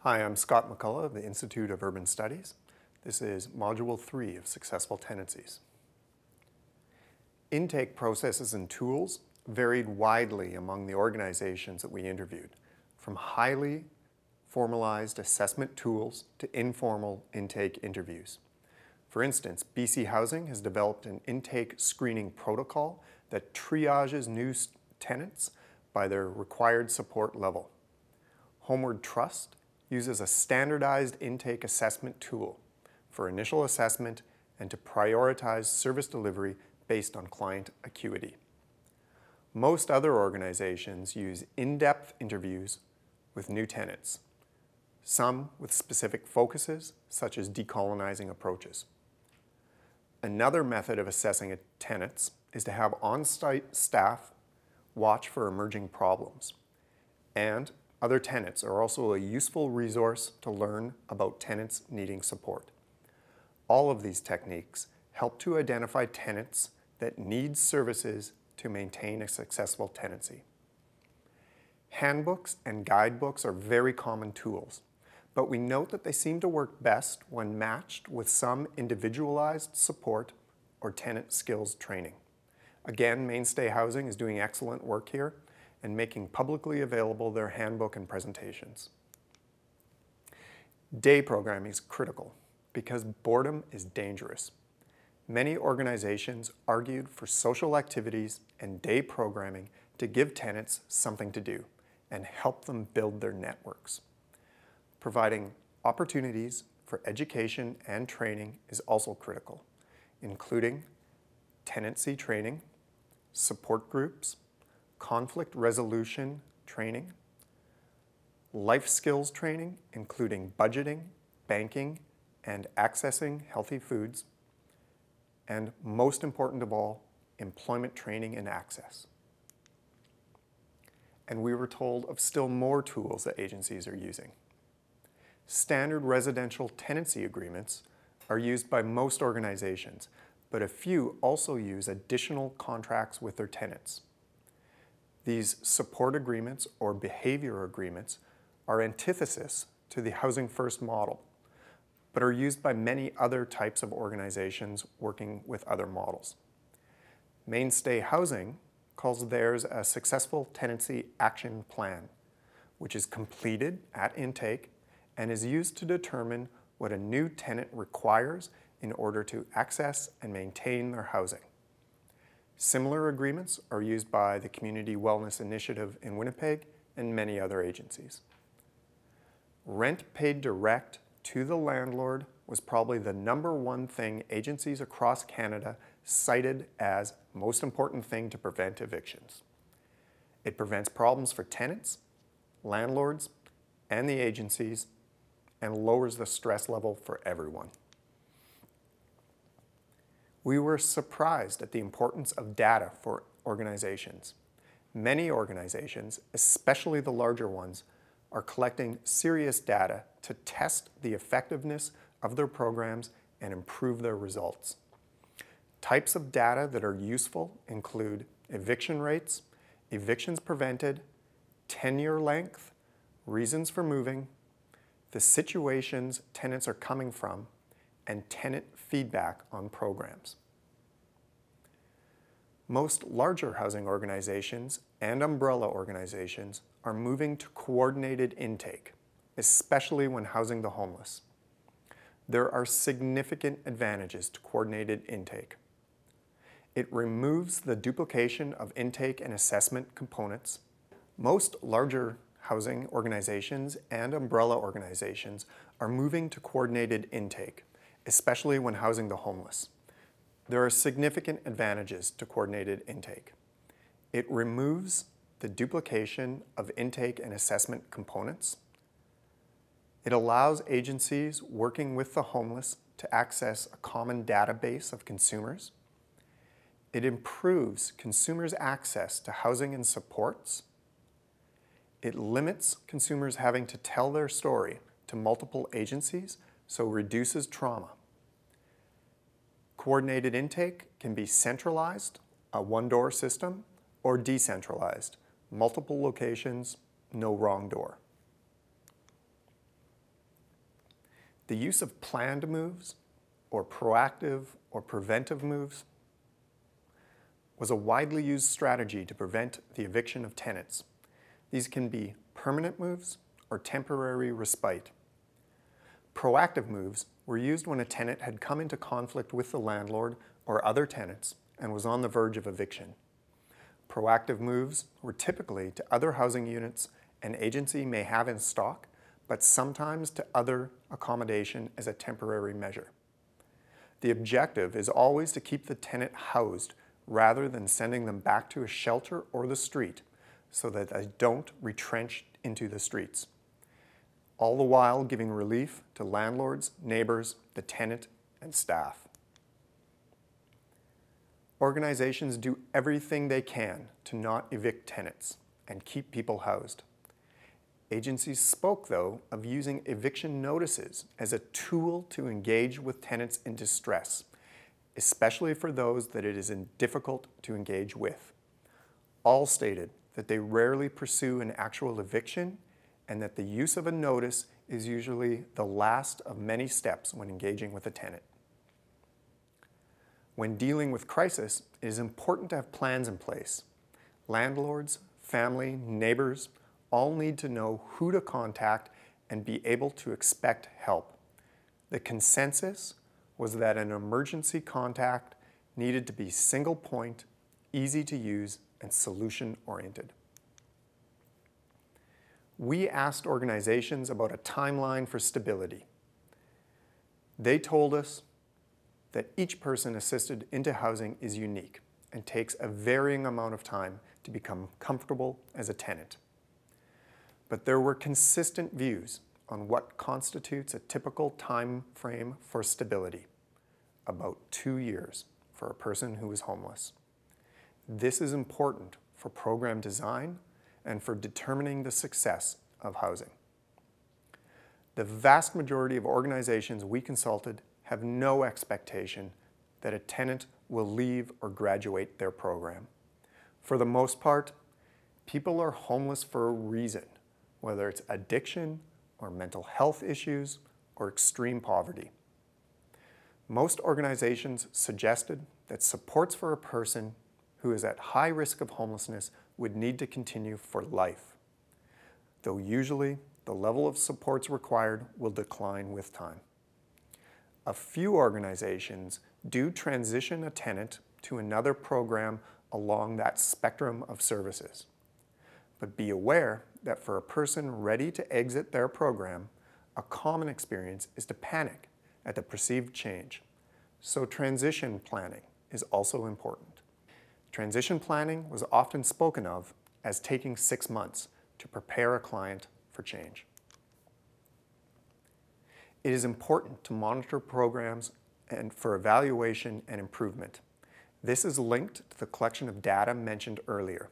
Hi, I'm Scott McCullough of the Institute of Urban Studies. This is Module 3 of Successful Tenancies. Intake processes and tools varied widely among the organizations that we interviewed, from highly formalized assessment tools to informal intake interviews. For instance, BC Housing has developed an intake screening protocol that triages new tenants by their required support level. Homeward Trust uses a standardized intake assessment tool for initial assessment and to prioritize service delivery based on client acuity. Most other organizations use in-depth interviews with new tenants, some with specific focuses, such as decolonizing approaches. Another method of assessing tenants is to have on-site staff watch for emerging problems. And other tenants are also a useful resource to learn about tenants needing support. All of these techniques help to identify tenants that need services to maintain a successful tenancy. Handbooks and guidebooks are very common tools, but we note that they seem to work best when matched with some individualized support or tenant skills training. Again, Mainstay Housing is doing excellent work here and making publicly available their handbook and presentations. Day programming is critical because boredom is dangerous. Many organizations argued for social activities and day programming to give tenants something to do and help them build their networks. Providing opportunities for education and training is also critical, including tenancy training, support groups, conflict resolution training, life skills training, including budgeting, banking, and accessing healthy foods, and most important of all, employment training and access. And we were told of still more tools that agencies are using. Standard residential tenancy agreements are used by most organizations, but a few also use additional contracts with their tenants. These support agreements or behavior agreements are antithesis to the Housing First model, but are used by many other types of organizations working with other models. Mainstay Housing calls theirs a Successful Tenancy Action Plan, which is completed at intake and is used to determine what a new tenant requires in order to access and maintain their housing. Similar agreements are used by the Community Wellness Initiative in Winnipeg and many other agencies. Rent paid direct to the landlord was probably the #1 thing agencies across Canada cited as most important thing to prevent evictions. It prevents problems for tenants, landlords, and the agencies, and lowers the stress level for everyone. We were surprised at the importance of data for organizations. Many organizations, especially the larger ones, are collecting serious data to test the effectiveness of their programs and improve their results. Types of data that are useful include eviction rates, evictions prevented, tenure length, reasons for moving, the situations tenants are coming from, and tenant feedback on programs. Most larger housing organizations and umbrella organizations are moving to coordinated intake, especially when housing the homeless. There are significant advantages to coordinated intake. It removes the duplication of intake and assessment components. Most larger housing organizations and umbrella organizations are moving to coordinated intake, especially when housing the homeless. There are significant advantages to coordinated intake. It removes the duplication of intake and assessment components. It allows agencies working with the homeless to access a common database of consumers. It improves consumers' access to housing and supports. It limits consumers having to tell their story to multiple agencies, so reduces trauma. Coordinated intake can be centralized, a one-door system, or decentralized, multiple locations, no wrong door. The use of planned moves or proactive or preventive moves was a widely used strategy to prevent the eviction of tenants. These can be permanent moves or temporary respite. Proactive moves were used when a tenant had come into conflict with the landlord or other tenants and was on the verge of eviction. Proactive moves were typically to other housing units an agency may have in stock, but sometimes to other accommodation as a temporary measure. The objective is always to keep the tenant housed rather than sending them back to a shelter or the street so that they don't retrench into the streets, all the while giving relief to landlords, neighbors, the tenant, and staff. Organizations do everything they can to not evict tenants and keep people housed. Agencies spoke, though, of using eviction notices as a tool to engage with tenants in distress, especially for those that it is difficult to engage with. All stated that they rarely pursue an actual eviction and that the use of a notice is usually the last of many steps when engaging with a tenant. When dealing with crisis, it is important to have plans in place. Landlords, family, neighbors all need to know who to contact and be able to expect help. The consensus was that an emergency contact needed to be single point, easy to use, and solution-oriented. We asked organizations about a timeline for stability. They told us that each person assisted into housing is unique and takes a varying amount of time to become comfortable as a tenant. But there were consistent views on what constitutes a typical time frame for stability, about 2 years for a person who is homeless. This is important for program design and for determining the success of housing. The vast majority of organizations we consulted have no expectation that a tenant will leave or graduate their program. For the most part, people are homeless for a reason, whether it's addiction or mental health issues or extreme poverty. Most organizations suggested that supports for a person who is at high risk of homelessness would need to continue for life, though usually the level of supports required will decline with time. A few organizations do transition a tenant to another program along that spectrum of services. But be aware that for a person ready to exit their program, a common experience is to panic at the perceived change. So transition planning is also important. Transition planning was often spoken of as taking 6 months to prepare a client for change. It is important to monitor programs and for evaluation and improvement. This is linked to the collection of data mentioned earlier.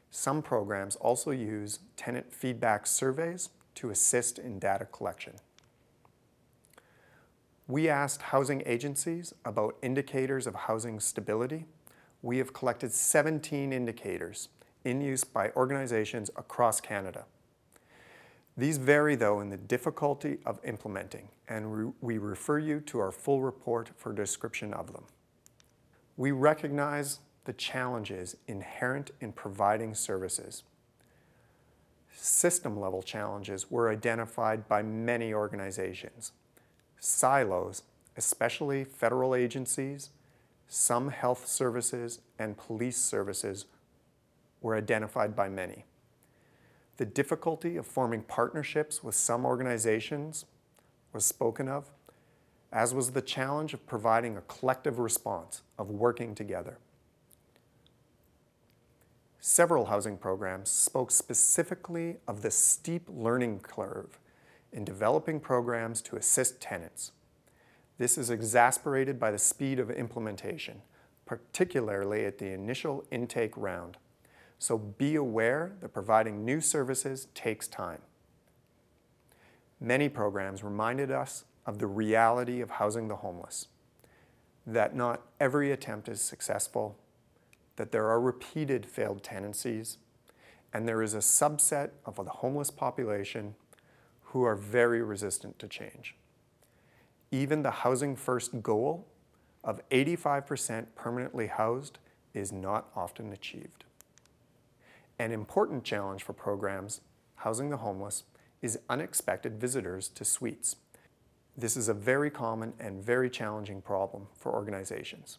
Some programs also use tenant feedback surveys to assist in data collection. We asked housing agencies about indicators of housing stability. We have collected 17 indicators in use by organizations across Canada. These vary, though, in the difficulty of implementing, and we refer you to our full report for a description of them. We recognize the challenges inherent in providing services. System-level challenges were identified by many organizations. Silos, especially federal agencies, some health services, and police services, were identified by many. The difficulty of forming partnerships with some organizations was spoken of, as was the challenge of providing a collective response, of working together. Several housing programs spoke specifically of the steep learning curve in developing programs to assist tenants. This is exacerbated by the speed of implementation, particularly at the initial intake round. So be aware that providing new services takes time. Many programs reminded us of the reality of housing the homeless, that not every attempt is successful, that there are repeated failed tenancies, and there is a subset of the homeless population who are very resistant to change. Even the Housing First goal of 85% permanently housed is not often achieved. An important challenge for programs housing the homeless is unexpected visitors to suites. This is a very common and very challenging problem for organizations.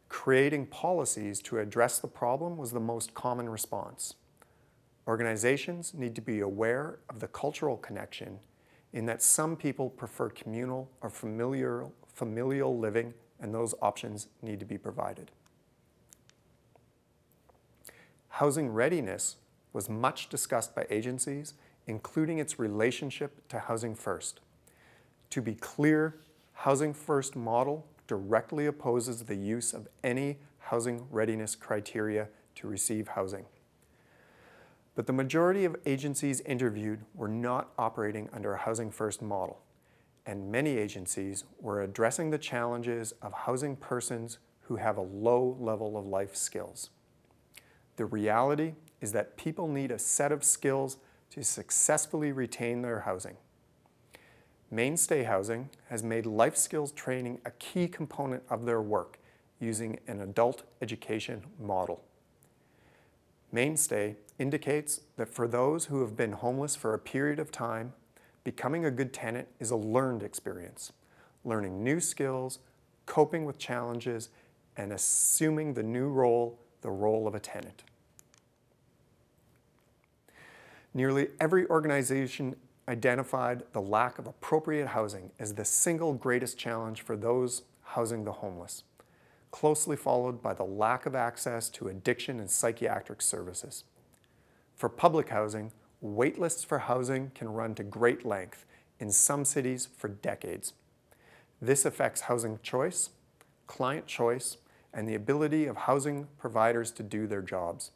Creating policies to address the problem was the most common response. Organizations need to be aware of the cultural connection in that some people prefer communal or familial living, and those options need to be provided. Housing readiness was much discussed by agencies, including its relationship to Housing First. To be clear, Housing First model directly opposes the use of any housing readiness criteria to receive housing. But the majority of agencies interviewed were not operating under a Housing First model, and many agencies were addressing the challenges of housing persons who have a low level of life skills. The reality is that people need a set of skills to successfully retain their housing. Mainstay Housing has made life skills training a key component of their work using an adult education model. Mainstay indicates that for those who have been homeless for a period of time, becoming a good tenant is a learned experience, learning new skills, coping with challenges, and assuming the new role, the role of a tenant. Nearly every organization identified the lack of appropriate housing as the single greatest challenge for those housing the homeless, closely followed by the lack of access to addiction and psychiatric services. For public housing, wait lists for housing can run to great length, in some cities for decades. This affects housing choice, client choice, and the ability of housing providers to do their jobs.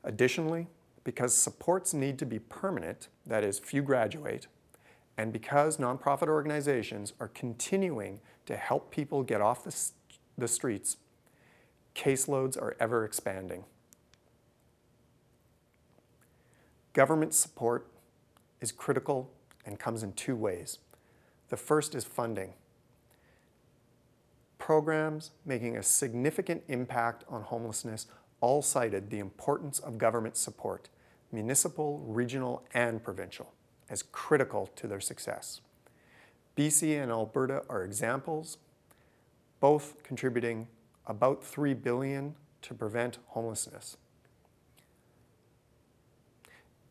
Additionally, because supports need to be permanent, that is, few graduate, and because nonprofit organizations are continuing to help people get off the streets, caseloads are ever expanding. Government support is critical and comes in two ways. The first is funding. Programs making a significant impact on homelessness all cited the importance of government support, municipal, regional, and provincial, as critical to their success. BC and Alberta are examples, both contributing about $3 billion to prevent homelessness.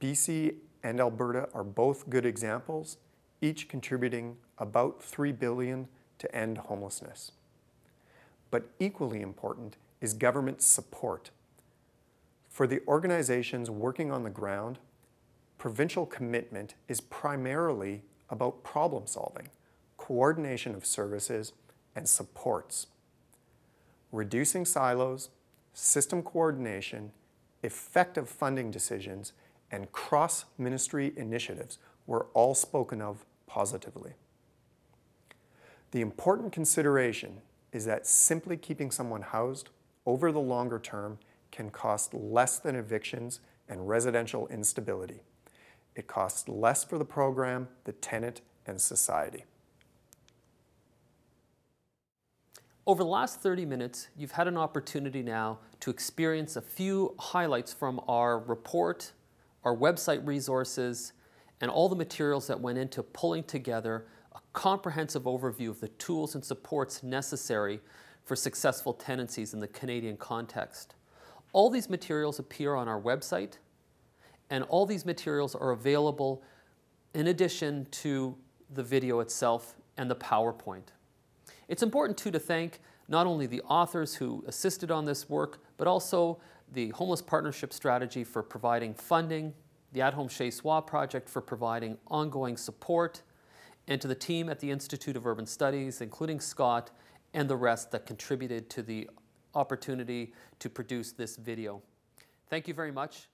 BC and Alberta are both good examples, each contributing about $3 billion to end homelessness. But equally important is government support. For the organizations working on the ground, provincial commitment is primarily about problem solving, coordination of services, and supports. Reducing silos, system coordination, effective funding decisions, and cross-ministry initiatives were all spoken of positively. The important consideration is that simply keeping someone housed over the longer term can cost less than evictions and residential instability. It costs less for the program, the tenant, and society. Over the last 30 minutes, you've had an opportunity now to experience a few highlights from our report, our website resources, and all the materials that went into pulling together a comprehensive overview of the tools and supports necessary for successful tenancies in the Canadian context. All these materials appear on our website, and all these materials are available in addition to the video itself and the PowerPoint. It's important too to thank not only the authors who assisted on this work, but also the Homeless Partnership Strategy for providing funding, the At Home Chez Soi project for providing ongoing support, and to the team at the Institute of Urban Studies, including Scott, and the rest that contributed to the opportunity to produce this video. Thank you very much.